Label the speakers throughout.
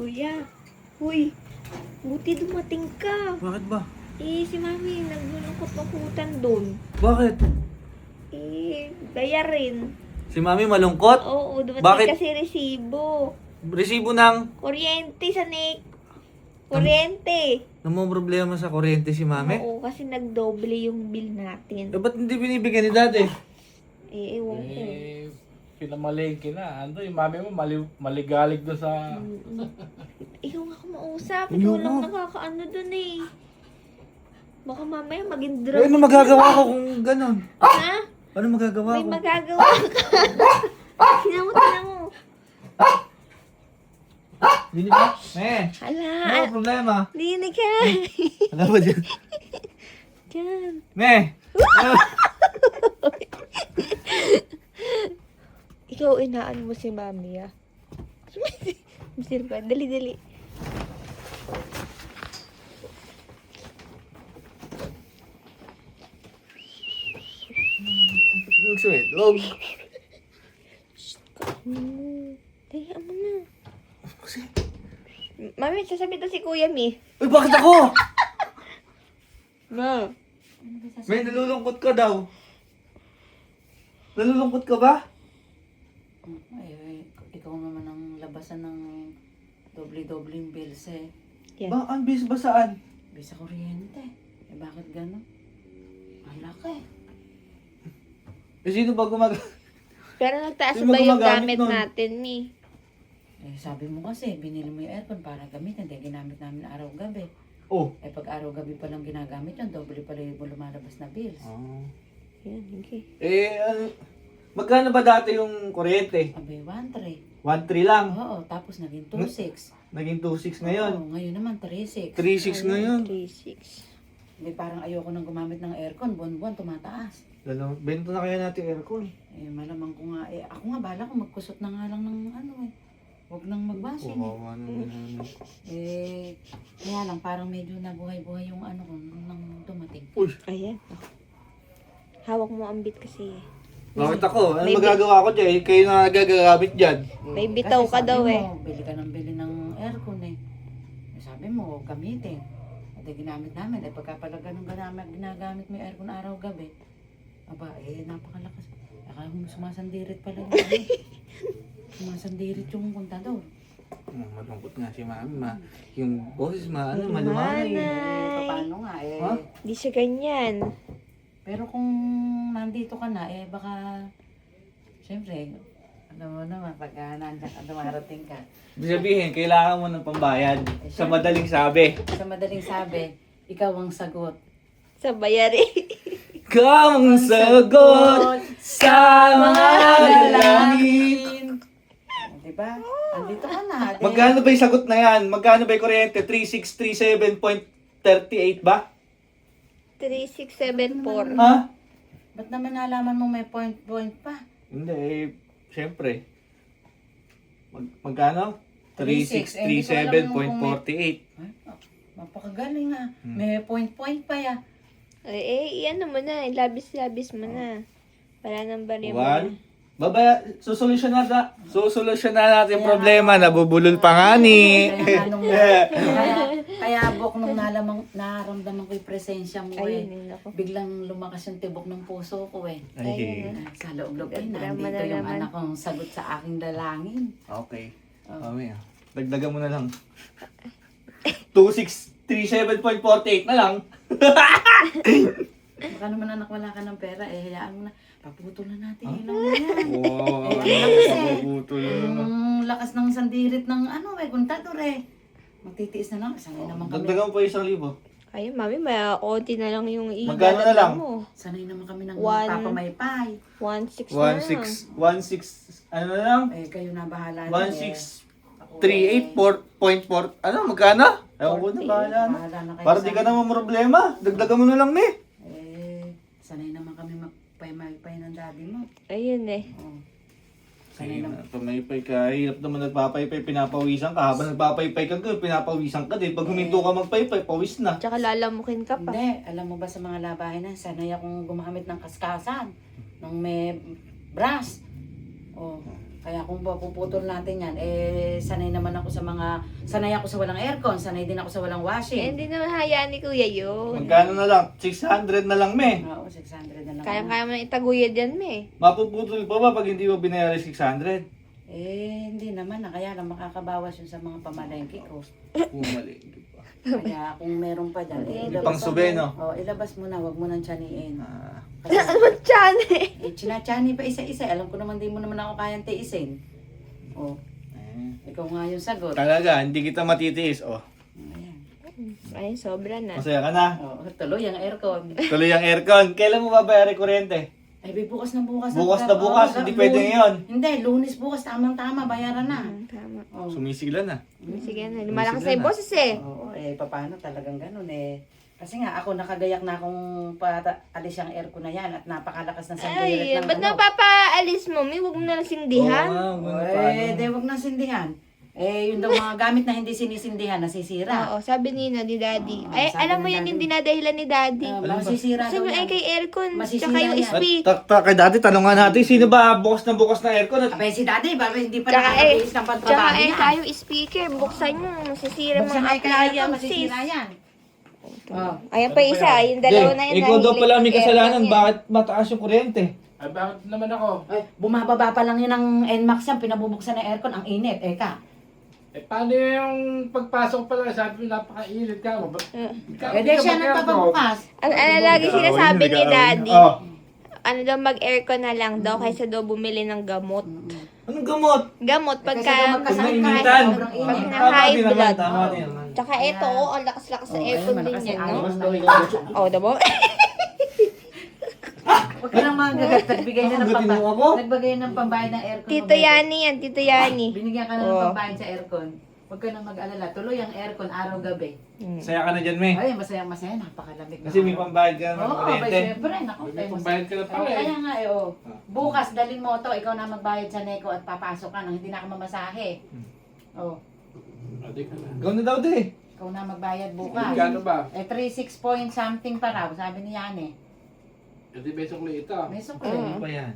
Speaker 1: Kuya, uy, buti dumating ka.
Speaker 2: Bakit ba?
Speaker 1: Si Mami, naglulungkot-lungkutan doon.
Speaker 2: Bakit?
Speaker 1: Bayarin.
Speaker 2: Si Mami malungkot?
Speaker 1: Oo, dumating
Speaker 2: Bakit?
Speaker 1: kasi resibo.
Speaker 2: Resibo ng...
Speaker 1: Kuryente sa Kuryente.
Speaker 2: Ano mo problema sa kuryente si Mami?
Speaker 1: Oo, kasi nagdoble yung bill natin.
Speaker 2: Ba't hindi binibigyan ni Dati?
Speaker 1: Ewan ko.
Speaker 3: Pinamalengke na. Ano yung mami mo maligalig doon sa...
Speaker 1: Ikaw nga kumausap.
Speaker 2: Ayoko.
Speaker 1: Ikaw lang nakakaano doon eh. Baka mamaya maging drug.
Speaker 2: Ano magagawa ko kung ganun?
Speaker 1: Ha?
Speaker 2: Ano magagawa
Speaker 1: May
Speaker 2: ko?
Speaker 1: magagawa ka. Tingnan mo.
Speaker 2: Hindi ba?
Speaker 1: Hala.
Speaker 2: Ano problema?
Speaker 1: Dinig ka.
Speaker 2: Ano ba dyan?
Speaker 1: Diyan. Ikaw inaan mo si Mami ah. Misil pa. Dali.
Speaker 2: Sweet. Log.
Speaker 1: Dayaan mo na. Mami, sasabi to si Kuya Mi.
Speaker 2: Uy, bakit ako?
Speaker 1: Ma.
Speaker 2: May nalulungkot ka daw. Nalulungkot ka ba?
Speaker 4: Ay, ikaw naman ang labasan ng doble-dobleng bills eh.
Speaker 1: Yan.
Speaker 2: Ba, ang bis ba saan?
Speaker 4: Bills sa kuryente. Eh bakit gano'n? Ang laki.
Speaker 2: Sino ba
Speaker 1: Pero nagtaas
Speaker 2: Sino
Speaker 1: ba yung
Speaker 2: gumagamit
Speaker 1: gamit
Speaker 2: nun?
Speaker 1: natin, Mi?
Speaker 4: Eh sabi mo kasi, binili mo yung aircon para gamitin. Hindi, ginamit namin araw-gabi.
Speaker 2: Oh.
Speaker 4: Eh pag araw-gabi pa lang ginagamit yun, doble pala yung lumalabas na bills.
Speaker 1: Yan, okay.
Speaker 2: Magkano ba dati yung kuryente?
Speaker 4: Abay, 1.3.
Speaker 2: 1.3 lang.
Speaker 4: Oo, tapos naging 2.6.
Speaker 2: Naging 2.6 ngayon.
Speaker 4: Oo, ngayon naman 3.6.
Speaker 2: 3.6 ngayon.
Speaker 1: 3-6.
Speaker 4: May parang ayoko nang gumamit ng aircon, buwan-buwan tumataas.
Speaker 2: Bento na kaya natin aircon.
Speaker 4: Eh malamang ko nga, ako nga bala ko magkusot na nga lang ng ano eh. Huwag nang magbasing eh. Kaya lang parang medyo nabuhay-buhay yung ano ko nang dumating.
Speaker 1: Ayan. Hawak mo ang bit kasi.
Speaker 2: Bakit ako? Ano
Speaker 1: May
Speaker 2: magagawa ko dyan? Kayo na nagagamit dyan.
Speaker 1: May bitaw ka
Speaker 4: Kasi
Speaker 1: daw
Speaker 4: sabi
Speaker 1: eh.
Speaker 4: mo, bili ka ng bili ng aircon eh. Sabi mo, huwag gamitin. At ginamit namin. Eh pagka pala ganun ginagamit mo yung aircon araw-gabi. Aba, napakalakas. Akala mo sumasandirit pala yung ano. Sumasandirit yung kontador.
Speaker 2: Malungkot nga si Mami. Yung boses malumanay.
Speaker 1: Malumanay.
Speaker 4: Paano nga eh.
Speaker 2: Ha?
Speaker 1: Di siya ganyan.
Speaker 4: Pero kung nandito ka na, eh baka, syempre, alam mo naman, pagka nandiyan ka, dumarating ka.
Speaker 2: Ibig sabihin, kailangan mo ng pambayad. Sa madaling sabi.
Speaker 4: Sa madaling sabi, ikaw ang sagot.
Speaker 1: Sa bayari.
Speaker 2: Ikaw ang sagot sa mga lalangin.
Speaker 4: Diba? Andito ka na.
Speaker 2: Magkano ba yung sagot na yan? Magkano ba yung kuryente? 3637.38 ba?
Speaker 1: 3674.
Speaker 2: Ha?
Speaker 4: Ba't naman nalaman mo may point pa?
Speaker 2: Hindi, syempre. Magkano? 3637.48.
Speaker 4: Ay, mapakagaling ah. May point pa ya.
Speaker 1: Ano mo na. Labis mo na. Para nang bali mo.
Speaker 2: Susolusyon natin yung problema. Nabubulol pa nga ni.
Speaker 4: Kaya bok nung naramdaman ko yung presensya mo eh.
Speaker 1: Ayun, nako.
Speaker 4: Biglang lumakas yung tibok ng puso ko eh.
Speaker 2: Ay,
Speaker 4: Sa loob-loob ay
Speaker 1: Drama
Speaker 4: nandito
Speaker 1: na
Speaker 4: yung
Speaker 1: naman.
Speaker 4: anak kong sagot sa aking dalangin.
Speaker 2: okay. Mami, dagdagan mo na lang. 2637.48 na lang.
Speaker 4: Baka naman anak wala ka ng pera eh, hayaan mo na. Paputulan natin yun lang yan.
Speaker 2: Wow, napuputol na.
Speaker 4: Ang lakas ng sandirit ng ano eh, kontador eh. Magtitiis na lang, sanay naman kami.
Speaker 2: Dagdagan mo pa 1,000.
Speaker 1: Ayun, Mami, may konti na lang yung
Speaker 2: Magkano na lang?
Speaker 1: mo.
Speaker 4: Sanay naman kami ng
Speaker 1: One.
Speaker 4: papamaypay.
Speaker 1: 1.6 na lang.
Speaker 2: 1.6, ano na lang?
Speaker 4: Eh, kayo na bahala.
Speaker 2: 1.638.4. Ano, magkano? Ewan ko na, bahala na.
Speaker 4: Bahala na kayo.
Speaker 2: Para di ka naman problema. Dagdagan mo na lang, me.
Speaker 4: Sanay naman kami magpay-maypay ng daddy mo.
Speaker 1: Ayun eh.
Speaker 4: Oh.
Speaker 2: Sanay
Speaker 4: Sanay naman.
Speaker 2: Pamaypay ka. Hirap naman nagpapaypay, pinapawisan ka. Habang nagpapaypay ka, pinapawisan ka din. Pag huminto ka magpaypay, pawis na.
Speaker 1: Tsaka lalamukin ka pa.
Speaker 4: Hindi, alam mo ba sa mga labahin na, sanay akong gumamit ng kaskasan. Nung may brass. Oh, Kaya kung puputol natin yan, sanay naman ako sanay ako sa walang aircon, sanay din ako sa walang
Speaker 1: Eh,
Speaker 4: washing.
Speaker 1: hindi naman hayaan ni Kuya yun.
Speaker 2: Magkano na lang? 600 na lang, me.
Speaker 4: Oo, 600 na lang.
Speaker 1: Kaya mo na itaguyod yan, me.
Speaker 2: Mapuputol pa ba pag hindi mo binayaran 600?
Speaker 4: Hindi naman na. Kaya lang makakabawas yun sa mga pamalengke ko.
Speaker 2: Bumalik pa.
Speaker 4: Kaya kung meron pa dyan,
Speaker 2: May pang sube, no?
Speaker 4: Ilabas mo na, wag mo nang tiyaniin.
Speaker 2: Ah.
Speaker 4: Kasi,
Speaker 1: Ano ba tiyan eh?
Speaker 4: chinachani pa isa-isa. Alam ko naman di mo naman ako kayang tiisin. Oh, ikaw nga yung sagot.
Speaker 2: Talaga, hindi kita matitiis. Oh,
Speaker 4: Ayan.
Speaker 1: Ay, sobra na.
Speaker 2: masaya ka na.
Speaker 4: Tuloy ang aircon.
Speaker 2: Tuloy ang aircon. Kailan mo babayaran kuryente?
Speaker 4: Bukas na bukas.
Speaker 2: Bukas na bukas, hindi pwede ngayon.
Speaker 4: Hindi, Lunes bukas, tamang-tama, bayaran na.
Speaker 1: Tama.
Speaker 4: Oh.
Speaker 2: Sumisigla na.
Speaker 1: Sige na, lumalakas na yung boses eh.
Speaker 4: Oo, paano talagang ganun eh. Kasi nga, ako nakagayak na akong alis yung aircon na yan at napakalakas ng
Speaker 1: Ay,
Speaker 4: sandilet ng
Speaker 1: ba't napapaalis mo? May huwag mo na lang sindihan.
Speaker 4: Wag nang sindihan. Yung daw mga gamit na hindi sinisindihan, nasisira.
Speaker 1: Oo, sabi ni Daddy.
Speaker 4: Oo,
Speaker 1: Ay,
Speaker 4: sabi
Speaker 1: alam mo
Speaker 4: ng
Speaker 1: yan
Speaker 4: daddy.
Speaker 1: yung dinadahilan ni Daddy.
Speaker 4: Masisira
Speaker 1: Kasi
Speaker 4: daw
Speaker 1: mo ay
Speaker 4: yan.
Speaker 1: kay aircon,
Speaker 4: Masisira
Speaker 1: tsaka yung
Speaker 4: yan.
Speaker 1: speak.
Speaker 2: Kay dati, tanongan natin, sino ba bukas na aircon? At
Speaker 4: Abay si daddy, hindi pa
Speaker 1: Tsaka
Speaker 4: nakakabihis ng
Speaker 1: Tsaka
Speaker 4: pantrabaho niya.
Speaker 1: tayo speaker, buksan mo, masisira
Speaker 4: Buksan
Speaker 1: mga
Speaker 4: ay kaya ito,
Speaker 1: appliances.
Speaker 4: masisira yan. Oh.
Speaker 1: Ayan pa isa, yung dalawa na yan.
Speaker 2: ikaw daw
Speaker 1: nahilig
Speaker 2: pala may
Speaker 1: mag-aircon
Speaker 2: kasalanan,
Speaker 1: yan.
Speaker 2: bakit mataas yung kuryente?
Speaker 3: Ay, bakit naman ako?
Speaker 4: Bumababa pa lang yun ng NMAX yan, pinabubuksan ng aircon, ang init,
Speaker 3: Paano yung pagpasok pala? Sabi mo, napakainit ka.
Speaker 4: Di siya nagpapabukas.
Speaker 1: Ano lagi sinasabi ni Daddy?
Speaker 2: Oh.
Speaker 1: Ano daw mag-aircon na lang daw kaysa daw bumili ng gamot.
Speaker 2: Anong gamot?
Speaker 1: Gamot
Speaker 4: Kasi daw
Speaker 1: pagka
Speaker 4: magkasakit
Speaker 2: Pag
Speaker 4: ka,
Speaker 2: nainitan.
Speaker 4: sobrang
Speaker 1: pag
Speaker 4: init.
Speaker 1: na high
Speaker 2: din naman,
Speaker 1: blood.
Speaker 2: tama din naman.
Speaker 1: Tsaka ito, ang lakas-lakas sa
Speaker 4: Oo,
Speaker 1: aircon
Speaker 4: ayun,
Speaker 1: din
Speaker 4: malakas
Speaker 1: yan,
Speaker 4: ang
Speaker 1: no?
Speaker 4: aircon.
Speaker 1: Oh, diba?
Speaker 4: Huwag ka nang magagat, nagbigay na ng
Speaker 2: Gatin mo ako?
Speaker 4: nagbigay ng pambayad ng aircon.
Speaker 1: Tito Yani yan, Tito Yani.
Speaker 4: Binigyan ka na ng
Speaker 1: Oo.
Speaker 4: pambayad sa aircon. Huwag ka nang mag-alala, tuloy ang aircon araw-gabi.
Speaker 2: Saya ka na dyan, me.
Speaker 4: Ay, masayang-masaya, napakalamig na.
Speaker 2: Kasi may pambayad ka ng
Speaker 4: Oo,
Speaker 2: kuryente.
Speaker 4: syempre, naku.
Speaker 3: May pambayad ka na pala eh.
Speaker 4: Kaya nga bukas dalhin mo to, ikaw na magbayad sa Neko at papasok ka nang hindi na ako mamasahe. Oh,
Speaker 3: Adi ka na.
Speaker 2: Ikaw na daw, de.
Speaker 4: ikaw na magbayad bukas.
Speaker 3: Magkano ba?
Speaker 4: 36 point something pa raw, sabi ni Yane.
Speaker 3: Adi may sukli ito.
Speaker 4: May sukli.
Speaker 2: Ano pa yan?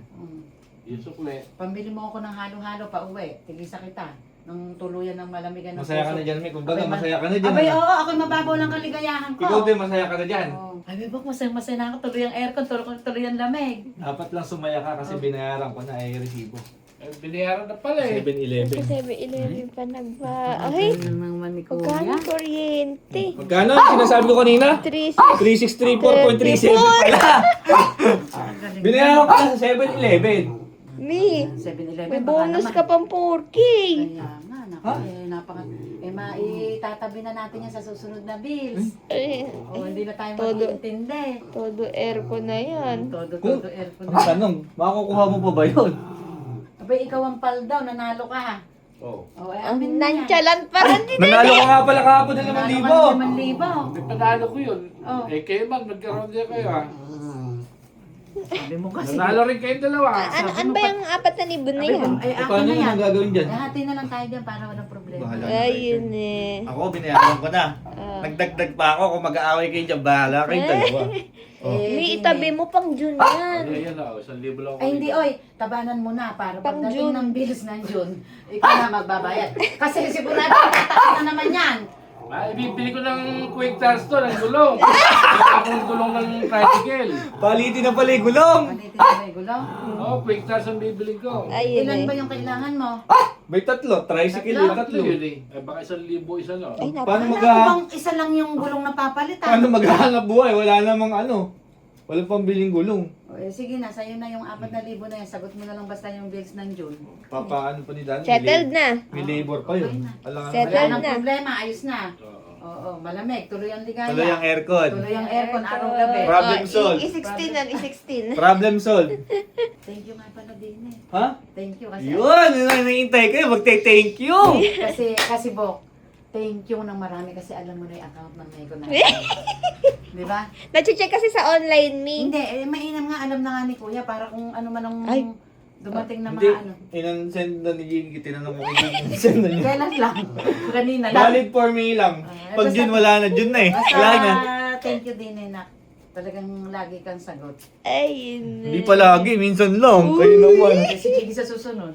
Speaker 3: Yung sukli.
Speaker 4: Pambili mo ako ng halo-halo pa uwi. Tigisa kita. Ng tuluyan ng malamigan ng
Speaker 2: Masaya ka na dyan, me. Kung baga, masaya ka na dyan.
Speaker 4: Abay,
Speaker 2: ano?
Speaker 4: oo, ako'y mababaw ng kaligayahan ko.
Speaker 2: Ikaw din, masaya ka na dyan.
Speaker 4: Oo. Ay, bak, masaya na ako. Tuloy ang aircon, tuloy ang lamig.
Speaker 2: Dapat lang sumaya ka kasi binayaran ko na ay resibo.
Speaker 3: Binayaran na pala eh.
Speaker 2: 7-Eleven.
Speaker 1: Sa 7-Eleven pa nagba. Ay,
Speaker 4: Ano naman ni
Speaker 1: magkano kuryente?
Speaker 2: Magkano? Sinasabi ko kanina? 3634.37 pala. Binayaran ko na sa 7-Eleven.
Speaker 1: Me,
Speaker 4: 7-Eleven.
Speaker 1: may
Speaker 4: baka
Speaker 1: bonus
Speaker 4: naman.
Speaker 1: ka pang 4K.
Speaker 4: Kaya nga, naku, maitatabi na natin yan sa susunod na bills.
Speaker 1: Ay,
Speaker 4: O, hindi na tayo
Speaker 1: Todo.
Speaker 4: mag-iintindi.
Speaker 1: todo aircon na yan.
Speaker 4: Todo aircon
Speaker 2: Ang tanong, makukuha mo pa ba yun?
Speaker 4: Abay, ikaw ang pal daw, nanalo ka.
Speaker 2: Oo.
Speaker 4: O,
Speaker 1: Ang
Speaker 4: amin na yan.
Speaker 1: nantyalan pa rin din.
Speaker 2: Nanalo ka nga pala kahapon ng
Speaker 4: Nanalo
Speaker 2: 5,000.
Speaker 4: ka ng 5,000.
Speaker 3: Hindi panalo ko yun.
Speaker 4: Oh.
Speaker 3: Kayo man, nagkaroon din kayo ah.
Speaker 4: Sabi mo kasi.
Speaker 3: Nanalo rin kayong dalawa.
Speaker 1: Ano ba yung 4,000 na yan?
Speaker 4: Ay, akin
Speaker 2: Paano
Speaker 4: na
Speaker 2: yun
Speaker 4: yan.
Speaker 2: ang gagawin dyan?
Speaker 4: Hati na lang tayo dyan para walang problema.
Speaker 2: Bahala.
Speaker 1: Ayun eh.
Speaker 2: Ako, binayaran ko na. Nagdagdag pa ako kung mag-aaway kayo dyan. Bahala kayong dalawa.
Speaker 1: May itabi mo pang June yan.
Speaker 3: Ay, yan ah. 1,000 lang ako.
Speaker 4: Ay, hindi, oy. Tabanan mo na para
Speaker 1: Pang
Speaker 4: pagdating
Speaker 1: June.
Speaker 4: ng bills ng June, ikaw na magbabayad. Kasi sigurado, tataas na naman yan.
Speaker 3: Ay, bibili ko ng quick charge to, ng gulong. Bibili ako ng gulong ng tricycle.
Speaker 2: Palitin na pala yung gulong.
Speaker 4: Panitin na may gulong.
Speaker 3: Oo, quick charge ang bibili ko.
Speaker 1: Ayun
Speaker 4: Ilan
Speaker 1: eh.
Speaker 4: ba yung kailangan mo?
Speaker 2: May tatlo. Tricycle
Speaker 4: Tatlo?
Speaker 2: yung
Speaker 3: Tatlo
Speaker 2: tatlo.
Speaker 3: yun eh. Ay, baka 1,000 isa no.
Speaker 1: Ay,
Speaker 2: Paano
Speaker 4: Ano
Speaker 2: mag-
Speaker 4: bang isa lang yung gulong na papalitan?
Speaker 2: Paano maghahanap buhay? Wala namang ano. Wala pang biling gulong.
Speaker 4: O, sige na, sa'yo na yung 4,000 na yan. Sagot mo na lang basta yung bills ng June.
Speaker 2: Papaano pa ni Dan?
Speaker 1: Settled na.
Speaker 2: May labor pa yun. Alam nga
Speaker 1: Settled.
Speaker 4: Wala nang
Speaker 1: na.
Speaker 4: problema, ayos na.
Speaker 3: Oo.
Speaker 4: Oo, malamig. Tuloy ang ligaya.
Speaker 2: Tuloy ang aircon.
Speaker 4: Tuloy ang aircon araw-gabi.
Speaker 2: Problem solved.
Speaker 1: I-16 yan, i-16.
Speaker 2: Problem solved.
Speaker 4: Thank you nga pala din eh.
Speaker 2: Ha?
Speaker 4: Thank you kasi.
Speaker 2: Yun! Yun ang naintay kayo. Magte-thank you!
Speaker 4: Kasi Bok, thank you ng marami kasi alam mo na yung account ng Nego na. Di ba?
Speaker 1: Nache-check kasi sa online me.
Speaker 4: Hindi, mainam nga alam na nga ni Kuya para kung ano man ang
Speaker 1: Ay.
Speaker 4: dumating na
Speaker 2: Hindi.
Speaker 4: mga ano.
Speaker 2: Inan-send na ni Gigi. Tinanong ko kay Gigi. Send na niya.
Speaker 4: Kailan lang? Kanina lang.
Speaker 2: Valid for me lang. Pag
Speaker 4: basta-
Speaker 2: June wala na. June na eh. Wala na.
Speaker 4: Basta thank you din eh, nak. Talagang lagi kang sagot.
Speaker 1: Ayun
Speaker 2: Hindi pa lagi. Minsan lang. Kayo naman.
Speaker 4: Kasi sige sa susunod.